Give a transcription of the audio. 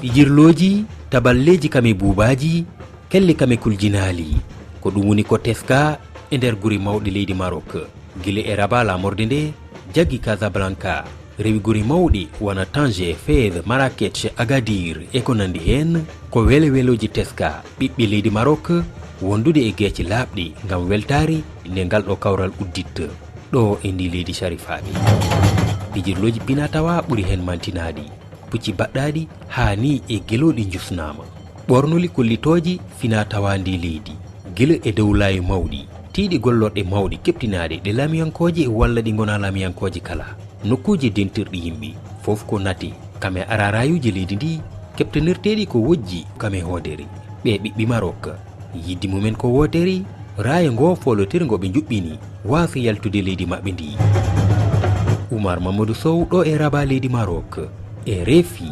Pijirloji taballeji kame buubaji kelle kame kuljinaali ko ɗum woni ko teska e nder guri mawɗi leydi Maroc gile e Rabat lamorde nde jaggi Casablanca rewi guri mawɗi wana Tanger, Fez, Marrakech, Agadir e ko nandi hen ko weleweloji teska ɓiɓɓe leydi Maroc wondude e geeci laaɓɗi ngam weltari nde ngal ɗo kawral udditta ɗo e ndi leydi sharifaɓe. Pijirloji pinatawa ɓuri hen mantinaɗi pucci baɗɗaɗi haa ni e geloɗi jusnama ɓornoli kollitoji finatawa ndi leydi gila e dow laawi mawɗi tiiɗi gollorɗe mawɗi keɓtinaɗe ɗe lamiyankoje walla ɗi gona lamiyankoje kala nokkuji dentirɗi yimɓe fof ko nati kame ararayuji leydi ndi keɓtanirteɗi ko wojji kame hoodere ɓe ɓiɓɓi Maroc yiddi mumen ko woteri raya ngo folotirgo ɓe juɓɓini waasi yaltude leydi maɓɓe ndi. Oumar Mamadou Sow ɗo e Rabat leydi Maroc e RFI.